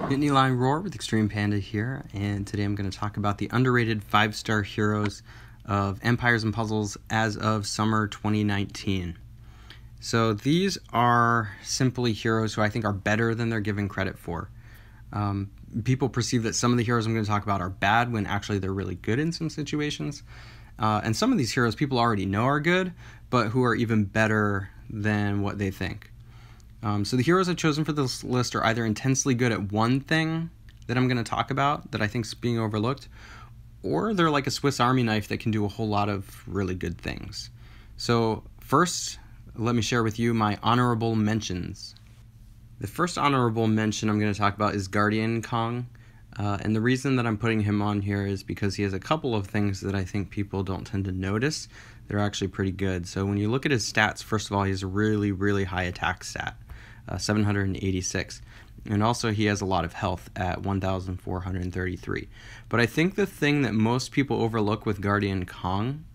Nittany Lion Roar with Extreme Panda here, and today I'm going to talk about the underrated 5-star heroes of Empires and Puzzles as of summer 2019. So these are simply heroes who I think are better than they're given credit for. People perceive that some of the heroes I'm going to talk about are bad when actually they're really good in some situations. And some of these heroes people already know are good, but who are even better than what they think. So the heroes I've chosen for this list are either intensely good at one thing that I'm going to talk about that I think is being overlooked, or they're like a Swiss Army knife that can do a whole lot of really good things. So first, let me share with you my honorable mentions. The first honorable mention I'm going to talk about is Guardian Kong. And the reason that I'm putting him on here is because he has a couple of things that I think people don't tend to notice. They're actually pretty good. So when you look at his stats, first of all, he has a really, really high attack stat. 786, and also he has a lot of health at 1,433. But I think the thing that most people overlook with Guardian Kong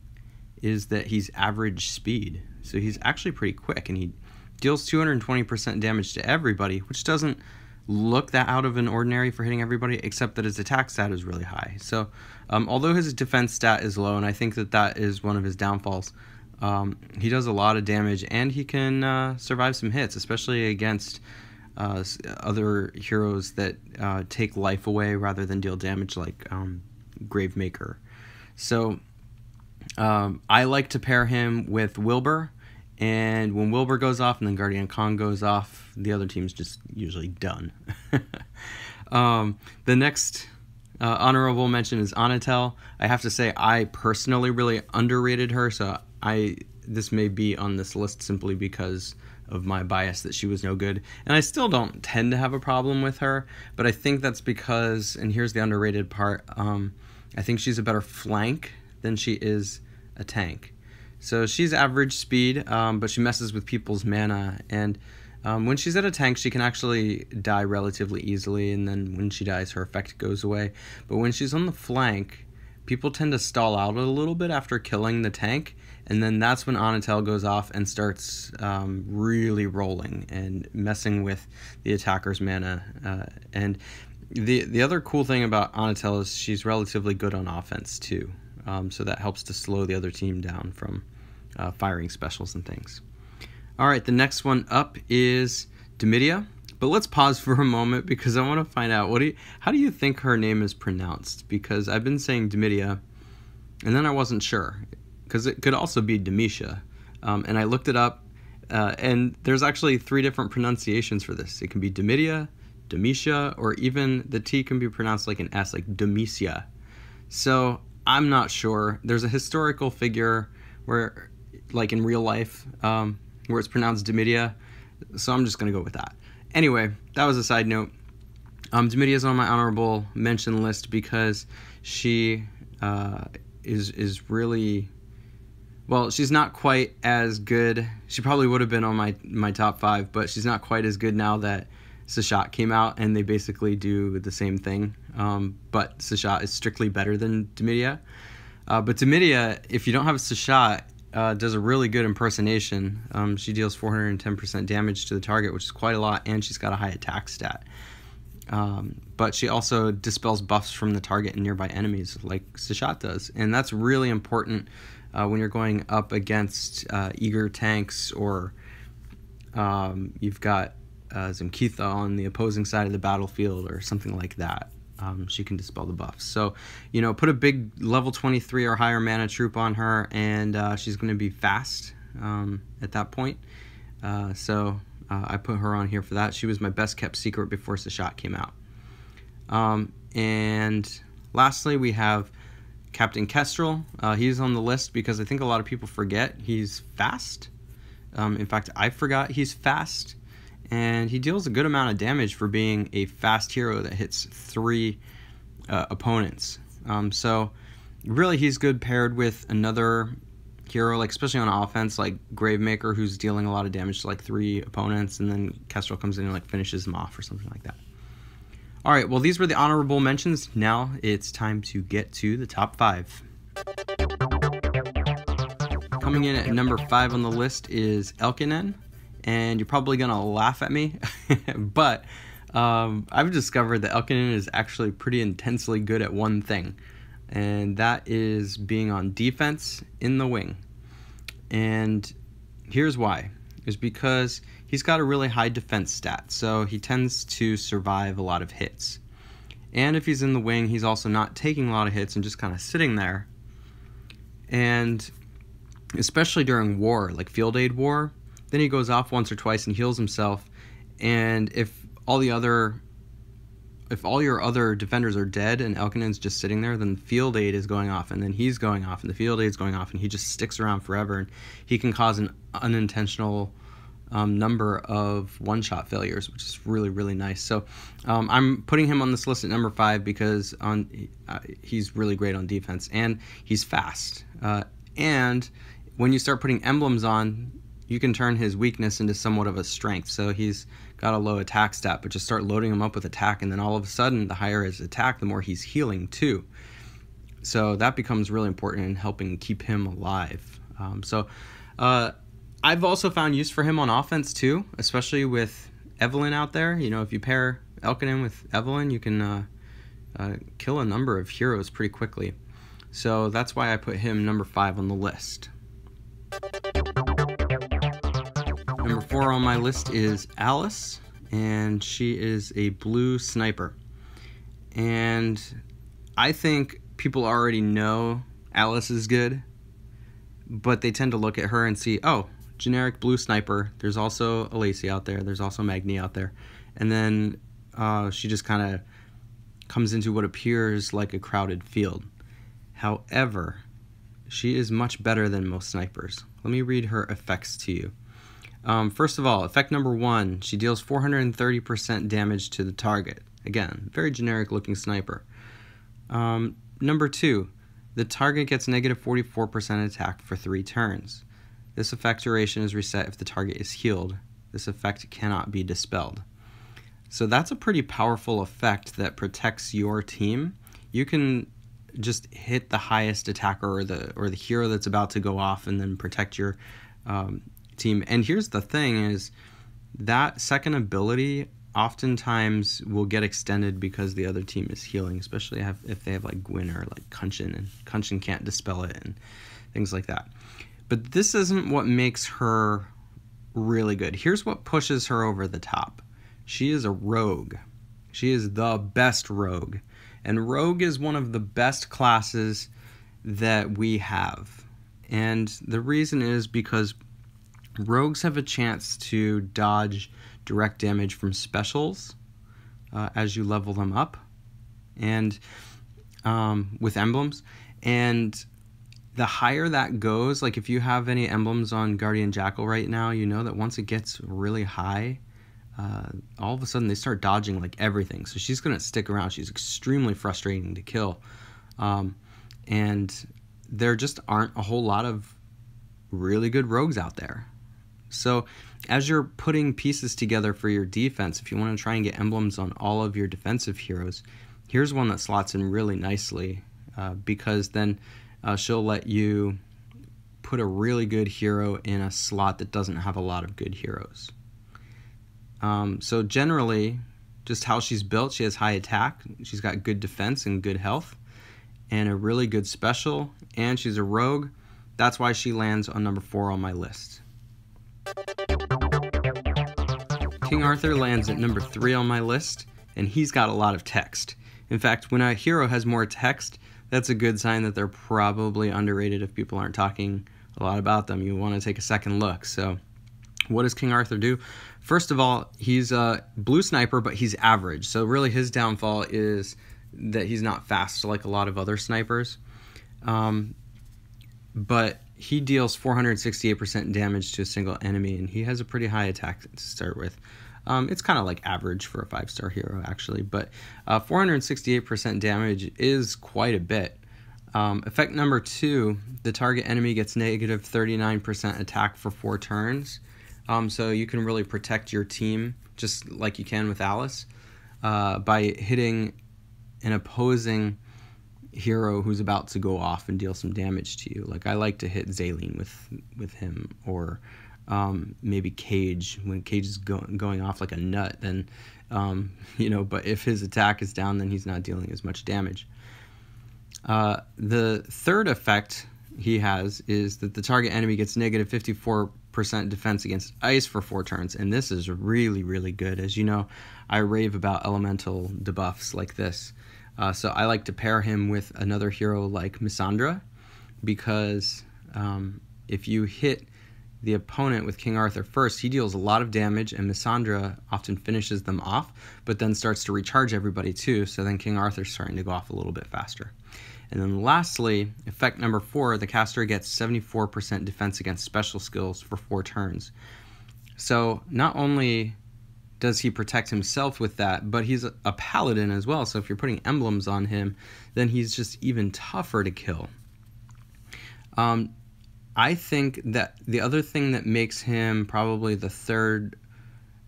is that he's average speed. So he's actually pretty quick, and he deals 220% damage to everybody, which doesn't look that out of an ordinary for hitting everybody, except that his attack stat is really high. So although his defense stat is low, and I think that that is one of his downfalls, he does a lot of damage, and he can survive some hits, especially against other heroes that take life away rather than deal damage, like Gravemaker. So I like to pair him with Wilbur, and when Wilbur goes off and then Guardian Kong goes off, the other team's just usually done. The next honorable mention is Anatel. I have to say I personally really underrated her, so this may be on this list simply because of my bias that she was no good. And I still don't tend to have a problem with her, but I think that's because, and here's the underrated part, I think she's a better flank than she is a tank. So she's average speed, but she messes with people's mana, and when she's at a tank, she can actually die relatively easily, and then when she dies, her effect goes away. But when she's on the flank, people tend to stall out a little bit after killing the tank, and then that's when Anatel goes off and starts really rolling and messing with the attacker's mana. And the other cool thing about Anatel is she's relatively good on offense too, so that helps to slow the other team down from firing specials and things. Alright, the next one up is Domitia. But let's pause for a moment because I want to find out, how do you think her name is pronounced? Because I've been saying Domitia, and then I wasn't sure, because it could also be Domitia. And I looked it up, and there's actually 3 different pronunciations for this. It can be Domitia, Domitia, or even the T can be pronounced like an S, like Domitia. So I'm not sure. There's a historical figure where, like in real life, where it's pronounced Domitia, so I'm just going to go with that. Anyway, that was a side note. Domitia is on my honorable mention list because she is really, well, she's not quite as good. She probably would have been on my top 5, but she's not quite as good now that Seshat came out, and they basically do the same thing. But Seshat is strictly better than Domitia. But Domitia, if you don't have Seshat, does a really good impersonation. She deals 410% damage to the target, which is quite a lot, and she's got a high attack stat. But she also dispels buffs from the target and nearby enemies, like Seshat does. And that's really important when you're going up against eager tanks, or you've got Zamkeitha on the opposing side of the battlefield or something like that. She can dispel the buffs. So, put a big level 23 or higher mana troop on her, and she's going to be fast at that point. So I put her on here for that. She was my best kept secret before Seshat came out. And lastly, we have Captain Kestrel. He's on the list because I think a lot of people forget he's fast. In fact, I forgot he's fast. And he deals a good amount of damage for being a fast hero that hits 3 opponents. So really he's good paired with another hero, like especially on offense, like Gravemaker, who's dealing a lot of damage to like 3 opponents, and then Kestrel comes in and like finishes them off or something like that. Alright, well, these were the honorable mentions. Now it's time to get to the top 5. Coming in at number 5 on the list is Elkinen. And you're probably going to laugh at me, but I've discovered that Elkinen is actually pretty intensely good at one thing, and that is being on defense in the wing. And here's why. Is because he's got a really high defense stat, so he tends to survive a lot of hits. And if he's in the wing, he's also not taking a lot of hits and just kind of sitting there. And especially during war, like Field Aid War, then he goes off once or twice and heals himself. And if all your other defenders are dead and Elkinen's just sitting there, then Field Aid is going off, and then he's going off, and the Field Aid's going off, and he just sticks around forever, and he can cause an unintentional number of one-shot failures, which is really, really nice. So I'm putting him on this list at number 5 because he's really great on defense, and he's fast. And when you start putting emblems on, you can turn his weakness into somewhat of a strength. So he's got a low attack stat, but just start loading him up with attack, and then all of a sudden, the higher his attack, the more he's healing too. So that becomes really important in helping keep him alive. I've also found use for him on offense too, especially with Evelyn out there. You know, if you pair Elkinen with Evelyn, you can kill a number of heroes pretty quickly. So that's why I put him number 5 on the list. Number 4 on my list is Alice, and she is a blue sniper. And I think people already know Alice is good, but they tend to look at her and see, oh, generic blue sniper. There's also a Lacey out there. There's also Magni out there. And then she just kind of comes into what appears like a crowded field. However, she is much better than most snipers. Let me read her effects to you. First of all, effect number 1, she deals 430% damage to the target. Again, very generic looking sniper. Number 2, the target gets negative 44% attack for 3 turns. This effect duration is reset if the target is healed. This effect cannot be dispelled. So that's a pretty powerful effect that protects your team. You can just hit the highest attacker or the hero that's about to go off and then protect your team. And here's the thing is that second ability oftentimes will get extended because the other team is healing, especially if they have like Gwyn or like Kunshin, and Kunshin can't dispel it and things like that. But this isn't what makes her really good. Here's what pushes her over the top. She is a rogue. She is the best rogue. And rogue is one of the best classes that we have. And the reason is because rogues have a chance to dodge direct damage from specials as you level them up, and with emblems. And the higher that goes, like if you have any emblems on Guardian Jackal right now, you know that once it gets really high, all of a sudden they start dodging like everything. So she's going to stick around. She's extremely frustrating to kill. And there just aren't a whole lot of really good rogues out there. So as you're putting pieces together for your defense, if you want to try and get emblems on all of your defensive heroes, here's one that slots in really nicely, because then she'll let you put a really good hero in a slot that doesn't have a lot of good heroes. So generally, just how she's built, she has high attack, she's got good defense and good health, and a really good special, and she's a rogue. That's why she lands on number 4 on my list. King Arthur lands at number 3 on my list, and he's got a lot of text. In fact, when a hero has more text, that's a good sign that they're probably underrated. If people aren't talking a lot about them, you want to take a second look. So what does King Arthur do? First of all, he's a blue sniper, but he's average. So really his downfall is that he's not fast like a lot of other snipers. But he deals 468% damage to a single enemy, and he has a pretty high attack to start with. It's kind of like average for a 5-star hero, actually, but 468% damage is quite a bit. Effect number 2, the target enemy gets negative 39% attack for 4 turns. So you can really protect your team, just like you can with Alice, by hitting an opposing hero who's about to go off and deal some damage to you. Like I like to hit Zaylene with him, or maybe Cage, when Cage is going off like a nut, then, but if his attack is down, then he's not dealing as much damage. The third effect he has is that the target enemy gets negative 54% defense against ice for 4 turns, and this is really, really good. As you know, I rave about elemental debuffs like this. So I like to pair him with another hero like Missandra, because if you hit the opponent with King Arthur first, he deals a lot of damage, and Missandra often finishes them off, but then starts to recharge everybody too, so then King Arthur's starting to go off a little bit faster. And then lastly, effect number 4, the caster gets 74% defense against special skills for 4 turns. So not only does he protect himself with that, but he's a paladin as well, so if you're putting emblems on him, then he's just even tougher to kill. I think that the other thing that makes him probably the third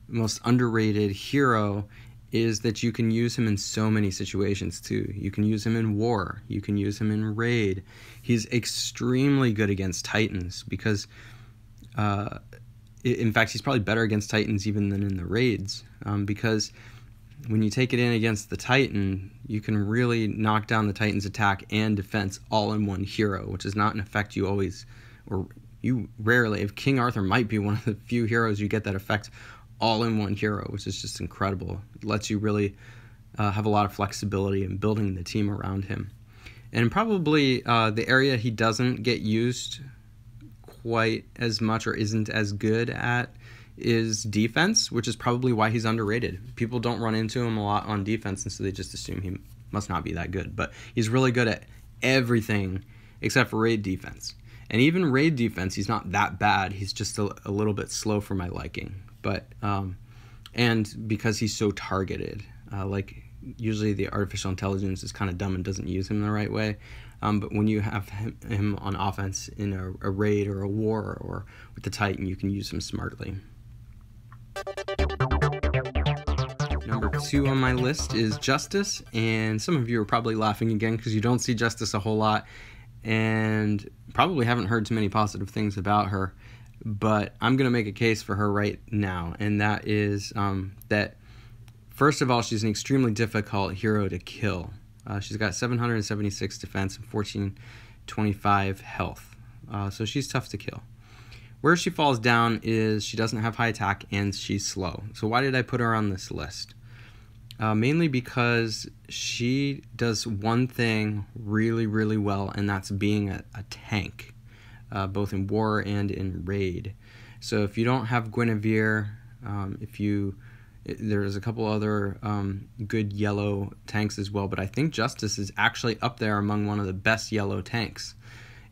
most underrated hero is that you can use him in so many situations too. You can use him in war. You can use him in raid. He's extremely good against Titans because, in fact, he's probably better against Titans even than in the raids, because when you take it in against the Titan, you can really knock down the Titan's attack and defense all in one hero, which is not an effect you always, or you rarely, if King Arthur might be one of the few heroes you get that effect all in one hero, which is just incredible. It lets you really have a lot of flexibility in building the team around him. And probably the area he doesn't get used quite as much or isn't as good at is defense, which is probably why he's underrated. People don't run into him a lot on defense, and so they just assume he must not be that good. But he's really good at everything except for raid defense. And even raid defense, he's not that bad. He's just a little bit slow for my liking. But and because he's so targeted, like usually the artificial intelligence is kind of dumb and doesn't use him the right way. But when you have him on offense in a raid or a war or with the Titan, you can use him smartly. Number 2 on my list is Justice, and some of you are probably laughing again because you don't see Justice a whole lot and probably haven't heard too many positive things about her. But I'm going to make a case for her right now, and that is that, first of all, she's an extremely difficult hero to kill. She's got 776 defense and 1425 health, so she's tough to kill. Where she falls down is she doesn't have high attack and she's slow. So why did I put her on this list? Mainly because she does one thing really, really well, and that's being a tank. Both in war and in raid. So if you don't have Guinevere, there's a couple other good yellow tanks as well, but I think Justice is actually up there among one of the best yellow tanks.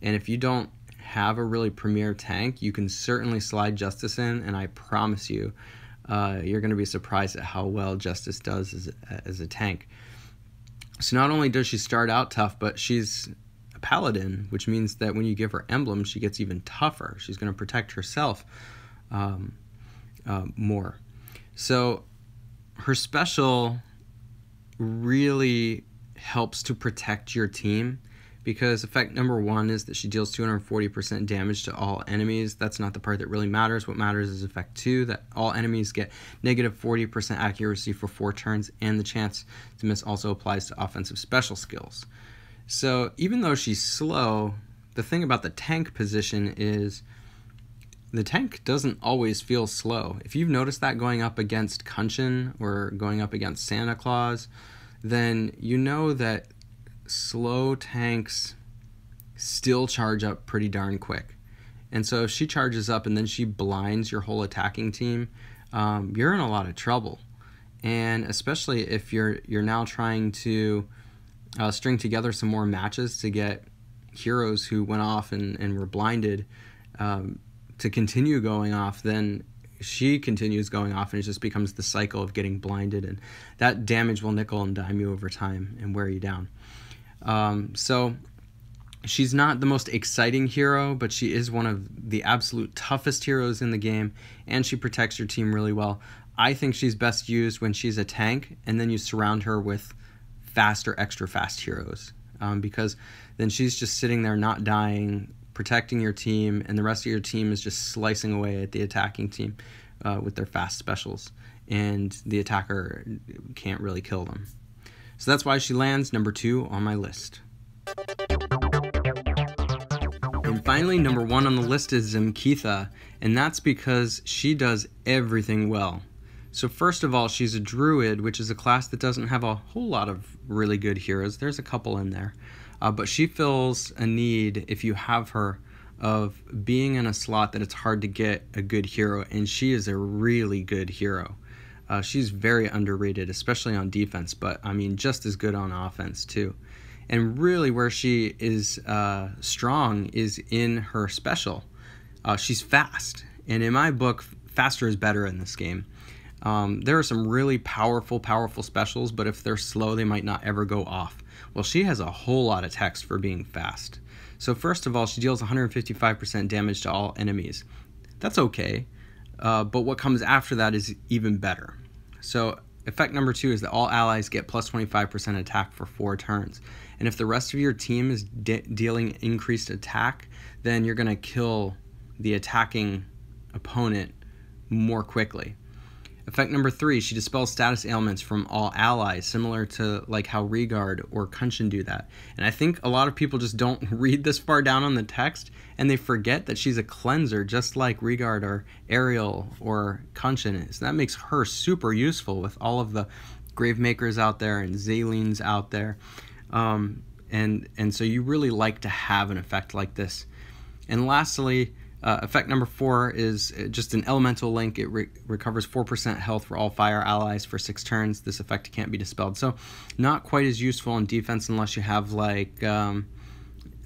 And if you don't have a really premier tank, you can certainly slide Justice in, and I promise you, you're going to be surprised at how well Justice does as a tank. So not only does she start out tough, but she's paladin, which means that when you give her emblems, she gets even tougher. She's going to protect herself more. So her special really helps to protect your team, because effect number 1 is that she deals 240% damage to all enemies. That's not the part that really matters. What matters is effect 2, that all enemies get negative 40% accuracy for 4 turns, and the chance to miss also applies to offensive special skills. So even though she's slow, the thing about the tank position is the tank doesn't always feel slow. If you've noticed that going up against Kunshin or going up against Santa Claus, then you know that slow tanks still charge up pretty darn quick. And so if she charges up and then she blinds your whole attacking team, you're in a lot of trouble. And especially if you're now trying to string together some more matches to get heroes who went off and were blinded to continue going off, then she continues going off, and it just becomes the cycle of getting blinded, and that damage will nickel and dime you over time and wear you down. So she's not the most exciting hero, but she is one of the absolute toughest heroes in the game, and she protects your team really well. I think she's best used when she's a tank, and then you surround her with fast or extra fast heroes, because then she's just sitting there not dying, protecting your team, and the rest of your team is just slicing away at the attacking team with their fast specials, and the attacker can't really kill them. So that's why she lands number 2 on my list. And finally, number 1 on the list is Zamkeitha, and that's because she does everything well. So first of all, she's a druid, which is a class that doesn't have a whole lot of really good heroes. There's a couple in there. But she fills a need, if you have her, of being in a slot that it's hard to get a good hero, and she is a really good hero. She's very underrated, especially on defense, but I mean just as good on offense too. And really where she is strong is in her special. She's fast, and in my book, faster is better in this game. There are some really powerful specials, but if they're slow, they might not ever go off. Well, she has a whole lot of text for being fast. So first of all, she deals 155% damage to all enemies. That's okay, but what comes after that is even better. So effect number 2 is that all allies get plus 25% attack for 4 turns. And if the rest of your team is dealing increased attack, then you're going to kill the attacking opponent more quickly. Effect number 3, she dispels status ailments from all allies, similar to like how Rigard or Kunshin do that. And I think a lot of people just don't read this far down on the text, and they forget that she's a cleanser, just like Rigard or Ariel or Kunshin is. And that makes her super useful with all of the Gravemakers out there and Zalines out there. And so you really like to have an effect like this. And lastly, effect number 4 is just an elemental link. It recovers 4% health for all fire allies for 6 turns. This effect can't be dispelled. So not quite as useful in defense unless you have like,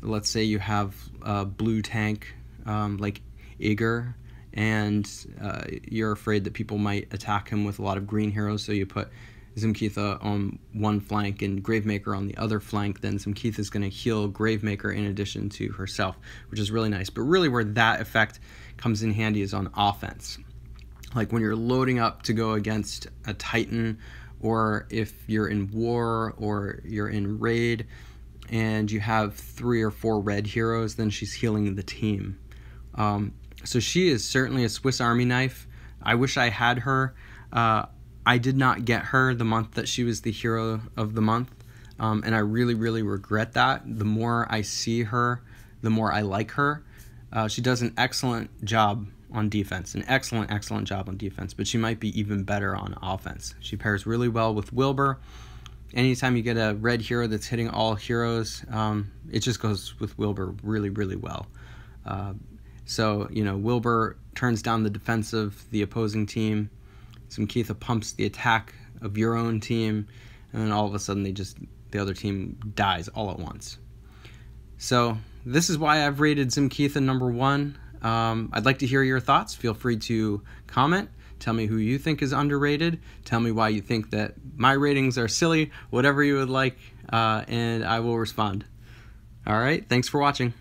let's say you have a blue tank like Igor, and you're afraid that people might attack him with a lot of green heroes, so you put Zamkeitha on one flank and Gravemaker on the other flank. Then Zamkeitha is going to heal Gravemaker in addition to herself, which is really nice. But really where that effect comes in handy is on offense. Like when you're loading up to go against a Titan, or if you're in war or you're in raid and you have 3 or 4 red heroes, then she's healing the team. So she is certainly a Swiss Army knife. I wish I had her. I did not get her the month that she was the hero of the month, and I really, really regret that. The more I see her, the more I like her. She does an excellent job on defense, an excellent job on defense, but she might be even better on offense. She pairs really well with Wilbur. Anytime you get a red hero that's hitting all heroes, it just goes with Wilbur really, really well. So, you know, Wilbur turns down the defense of the opposing team. Zamkeitha pumps the attack of your own team, and then all of a sudden the other team dies all at once. So this is why I've rated Zamkeitha number 1. I'd like to hear your thoughts. Feel free to comment. Tell me who you think is underrated. Tell me why you think that my ratings are silly, whatever you would like, and I will respond. All right, thanks for watching.